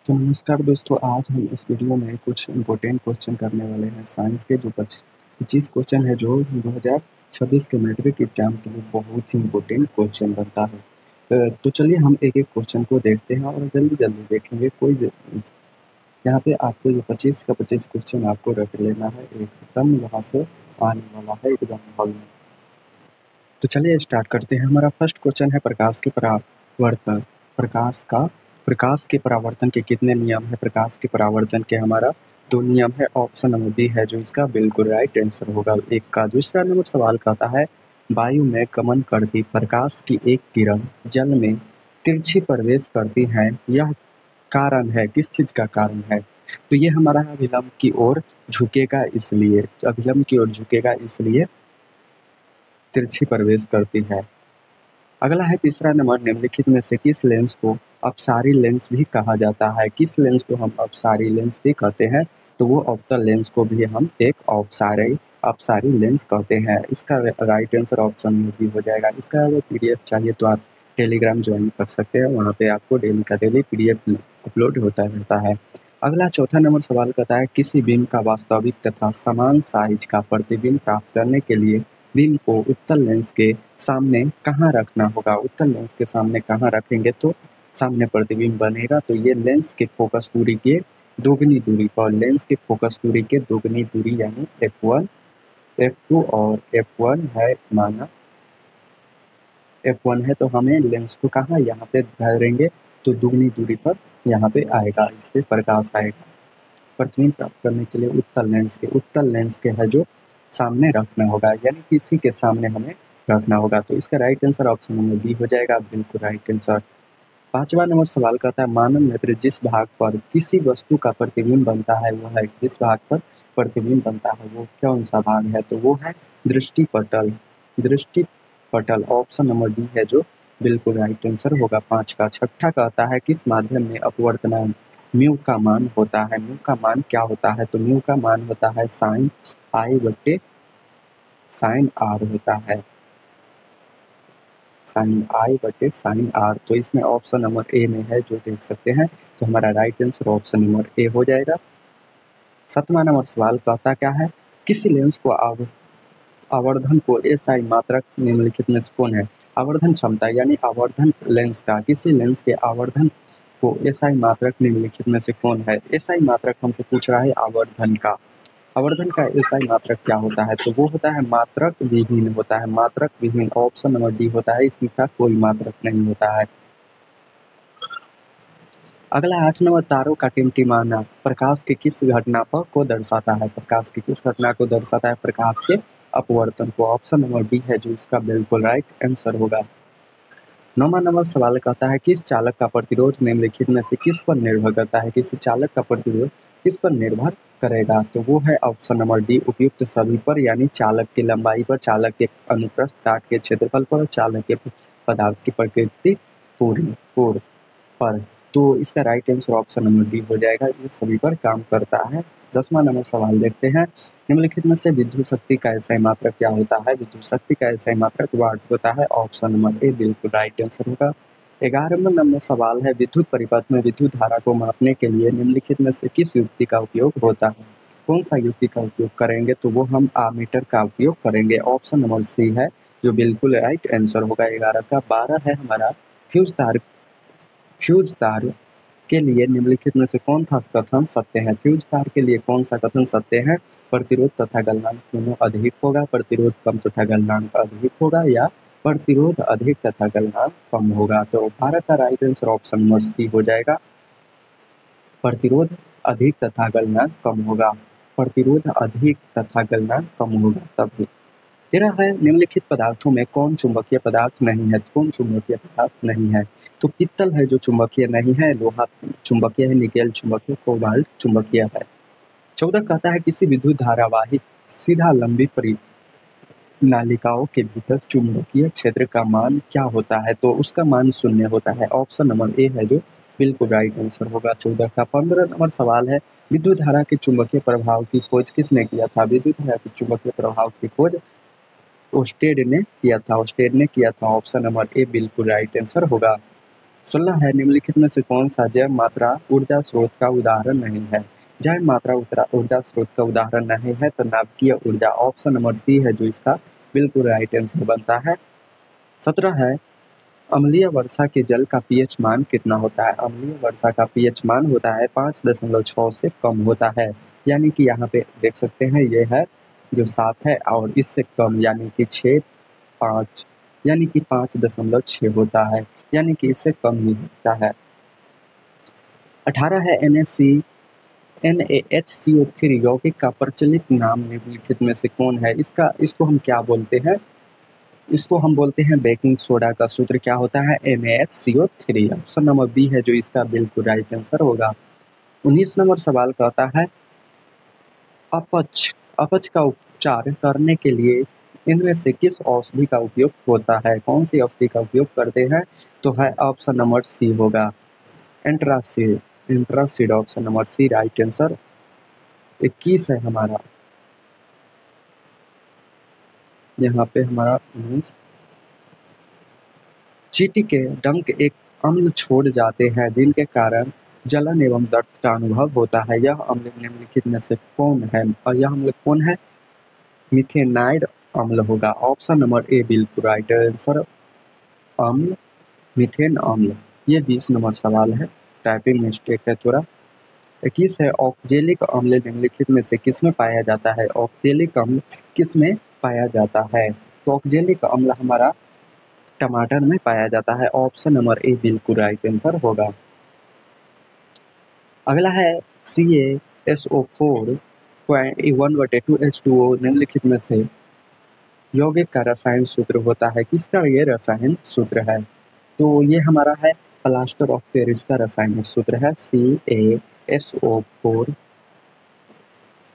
तो नमस्कार दोस्तों, आज हम इस वीडियो में कुछ इम्पोर्टेंट क्वेश्चन करने वाले हैं। साइंस के जो 25 क्वेश्चन है जो 2026 के मैट्रिक एग्जाम के लिए बहुत ही इम्पोर्टेंट क्वेश्चन बनता है। तो चलिए हम एक एक क्वेश्चन को देखते हैं और जल्दी जल्दी देखेंगे। यहाँ पे आपको ये 25 का 25 क्वेश्चन आपको रख लेना है, एकदम यहाँ से आने वाला है एग्जाम हॉल में। तो चलिए स्टार्ट करते हैं। हमारा फर्स्ट क्वेश्चन है प्रकाश के परावर्तन। प्रकाश के परावर्तन के कितने नियम है? प्रकाश के परावर्तन के हमारा 2 नियम है। ऑप्शन नंबर बी है जो इसका बिल्कुल राइट आंसर होगा 1 का। दूसरा नंबर सवाल कहता है वायु में गमन करती प्रकाश की एक किरण जल में तिरछी प्रवेश करती है, यह कारण है, किस चीज का कारण है? तो ये हमारा अभिलंब की ओर झुकेगा, इसलिए अभिलंब की ओर झुकेगा इसलिए तिरछी प्रवेश करती है। अगला है तीसरा नंबर, निम्नलिखित में से किस लेंस को अपसारी लेंस भी कहा जाता है? किस लेंस को हम अपसारी लेंस भी कहते हैं? तो वो ऑप्टल लेंस को भी हम एक अपसारी लेंस कहते हैं। इसका राइट आंसर ऑप्शन में भी हो जाएगा। इसका अगर पीडीएफ चाहिए तो आप टेलीग्राम ज्वाइन कर सकते हैं, वहाँ पे आपको डेली का डेली पीडीएफ अपलोड होता रहता है। अगला चौथा नंबर सवाल कहता है किसी बीम का वास्तविक तथा समान साइज का प्रतिबिंब प्राप्त करने के लिए बीम को उत्तल लेंस के सामने कहाँ रखना होगा? उत्तल लेंस के सामने कहाँ रखेंगे तो सामने प्रतिबिंब बनेगा? तो ये लेंस के फोकस दूरी के दोगुनी दूरी पर, लेंस के फोकस दूरी के दोगुनी दूरी यानी f1, f2 और f1 है, माना f1 है तो हमें लेंस को कहाँ यहाँ पे धरेंगे तो दुगनी दूरी पर यहाँ पे आएगा, इस पे प्रकाश आएगा। प्रतिबिंब प्राप्त करने के लिए उत्तल लेंस के है जो सामने रखना होगा, यानी किसी के सामने हमें रखना होगा। तो इसका right answer option number B हो जाएगा, बिल्कुल राइट आंसर। पांचवा नंबर सवाल कहता है मानव नेत्र जिस भाग पर किसी वस्तु का प्रतिबिंब बनता है वो है, जिस भाग पर प्रतिबिंब बनता है वो कौन सा भाग है? तो वो है दृष्टिपटल। ऑप्शन नंबर डी है जो बिल्कुल राइट आंसर होगा 5 का। छठा कहता है किस माध्यम में अपवर्तनांक म्यू का मान होता है? म्यू का मान क्या होता है? तो म्यू का मान होता है साइन आई बटे साइन आर होता है, साइन आई बटे साइन आर। तो इसमें ऑप्शन नंबर ए में है जो देख सकते हैं, तो हमारा right answer option number A हो जाएगा। सातवां नंबर सवाल कहता क्या है किसी लेंस को आवर्धन को एसआई मात्रक निम्नलिखित में से कौन है? आवर्धन क्षमता यानी आवर्धन लेंस का, किसी लेंस के आवर्धन को एसआई मात्रक निम्नलिखित में से कौन है? एसआई मात्रक हमसे पूछ रहा है आवर्धन का। आवर्धन का एसआई मात्रक क्या होता है? तो वो होता है मात्रक विहीन होता है, मात्रक विहीन। ऑप्शन नंबर डी होता है, इसमें का कोई मात्रक नहीं होता है। अगला 8 नंबर तारों का टिमटिमाना प्रकाश के किस घटना को दर्शाता है? प्रकाश की किस घटना को दर्शाता है? प्रकाश के अपवर्तन को। ऑप्शन नंबर डी है जो इसका बिल्कुल राइट आंसर होगा। 9वां नंबर सवाल कहता है किस चालक का प्रतिरोध निम्नलिखित में से किस पर निर्भर करता है? किसी चालक का प्रतिरोध किस पर निर्भर करेगा? तो वो है ऑप्शन नंबर डी उपयुक्त सभी पर, यानी चालक की लंबाई पर, चालक के अनुप्रस्थ काट के क्षेत्रफल पर, चालक के पदार्थ की प्रकृति पूर्ण पर। तो इसका right answer option number D हो जाएगा, ये सभी पर काम करता है। 10वां नंबर सवाल देखते हैं निम्नलिखित में से विद्युत शक्ति का एसआई मात्रक क्या होता है? विद्युत शक्ति का एसआई मात्रक वाट होता है। ऑप्शन नंबर ए बिल्कुल राइट आंसर होगा। 11वां नंबर सवाल है विद्युत परिपथ में विद्युत धारा को मापने के लिए निम्नलिखित में से किस युक्ति का उपयोग होता है? कौन सा युक्ति का उपयोग करेंगे? तो वो हम आमीटर का उपयोग करेंगे। ऑप्शन नंबर सी है जो बिल्कुल राइट आंसर होगा 11 का। 12 है हमारा फ्यूज तार के लिए निम्नलिखित में से कौन सा कथन सत्य है? फ्यूज तार के लिए कौन सा कथन सत्य है? प्रतिरोध तथा गलनांक दोनों अधिक होगा, प्रतिरोध कम तथा गलनांक अधिक होगा, या प्रतिरोध अधिक तथा गलनांक कम होगा? तो भारत का right answer option number C हो जाएगा, प्रतिरोध अधिक तथा गलनांक कम होगा। प्रतिरोध अधिक तथा गलनांक कम होगा तभी। 13 है निम्नलिखित पदार्थों में कौन चुंबकीय पदार्थ नहीं है? कौन चुंबकीय पदार्थ नहीं है? तो पित्तल है जो चुंबकीय नहीं है, लोहा चुंबकीय है, निकेल चुंबकीय, कोबाल्ट चुंबकीय है। 14 कहता है किसी विद्युत धारावाहिक सीधा लंबी नालिकाओं के भीतर चुंबकीय क्षेत्र का मान क्या होता है? तो उसका मान 0 होता है। ऑप्शन नंबर ए है जो बिल्कुल राइट आंसर होगा 14 का। 15 नंबर सवाल है विद्युत धारा के चुंबकीय प्रभाव की खोज किसने किया था? विद्युत धारा के चुंबकीय प्रभाव की खोज ओस्टेड ने किया था, ऑप्शन नंबर ए बिल्कुल राइट आंसर होगा। 16 है, निम्नलिखित में से कौन सा जैव मात्रा ऊर्जा स्रोत का उदाहरण नहीं है? जैव मात्रा ऊर्जा स्रोत का उदाहरण नहीं है तो नाभिकीय ऊर्जा, ऑप्शन नंबर सी है जो इसका बिल्कुल राइट आंसर बनता है। 17 है, अम्लीय वर्षा के जल का पीएच मान कितना होता है? अम्लीय वर्षा का पीएच मान होता है 5.6 से कम होता है, यानी कि यहाँ पे देख सकते हैं ये है जो 7 है और इससे कम यानी कि 6, 5 यानी कि 5.6 होता है, यानी कि इससे कम ही होता है। 18 है, NaHCO3 यौगिक का प्रचलित नाम निम्नलिखित में से कौन है? इसको हम क्या बोलते हैं? इसको हम बोलते हैं बेकिंग सोडा। का सूत्र क्या होता है? NaHCO3। ऑप्शन नंबर बी है जो इसका बिल्कुल राइट आंसर होगा। 19 नंबर सवाल कहता है अपच का उपचार करने के लिए इनमें से किस औषधि का उपयोग होता है? कौन सी औषधि का उपयोग करते हैं? तो है ऑप्शन नंबर सी होगा antacid. Option number C right answer. 21 है हमारा, यहाँ पे हमारा 19। चींटी के डंक एक अम्ल छोड़ जाते हैं जिनके कारण जलन एवं दर्द का अनुभव होता है। यह अम्ल निम्नलिखित में से कौन है? और यह अम्ल कौन है? मिथेनाइड अम्ल होगा। ऑप्शन नंबर ए बिल्कुल राइट आंसर, अम्ल मीथेन अम्ल। ये 20 नंबर सवाल है, टाइपिंग मिस्टेक है थोड़ा। 21 है, ऑक्जेलिक अम्ल निम्नलिखित में से किसमें पाया जाता है? ऑक्जेलिक अम्ल किसमें पाया जाता है? तो ऑक्जेलिक अम्ल हमारा टमाटर में पाया जाता है। ऑप्शन नंबर ए बिल्कुल राइट आंसर होगा। अगला है CaSO4 1/2H2O निम्नलिखित में से यौगिक का रसायन सूत्र होता है। किसका ये रसायन सूत्र है? तो ये हमारा है प्लास्टर ऑफ पेरिस का रसायनिक सूत्र है CaSO4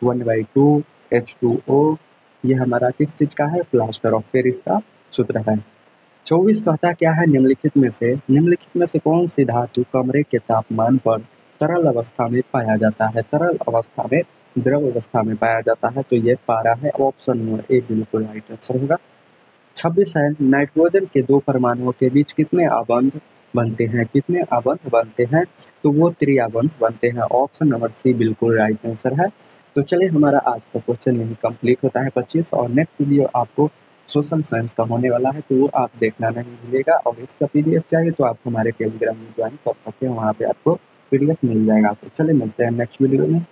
1/2H2O। ये हमारा किस चीज का है? प्लास्टर ऑफ पेरिस का सूत्र है। 24 कहता क्या है? निम्नलिखित में से कौन सी धातु कमरे के तापमान पर तरल अवस्था में पाया जाता है? तरल अवस्था में, द्रव अवस्था में पाया जाता है, तो ये पारा है। ऑप्शन नंबर ए बिल्कुल राइट आंसर होगा। 26 है, नाइट्रोजन के दो परमाणुओं के बीच कितने आबंध बनते हैं? कितने आबंध बनते हैं? तो वो त्रिआबंध बनते हैं। ऑप्शन नंबर सी बिल्कुल राइट आंसर है। तो चलिए हमारा आज का क्वेश्चन यही कंप्लीट होता है 25, और नेक्स्ट वीडियो आपको सोशल साइंस का होने वाला है, तो वो आप देखना नहीं भूलिएगा। और इसका PDF चाहिए तो आप हमारे टेलीग्राम में ज्वाइन कर सकते हैं, वहाँ पे आपको PDF मिल जाएगा। तो चलिए मिलते हैं नेक्स्ट वीडियो में।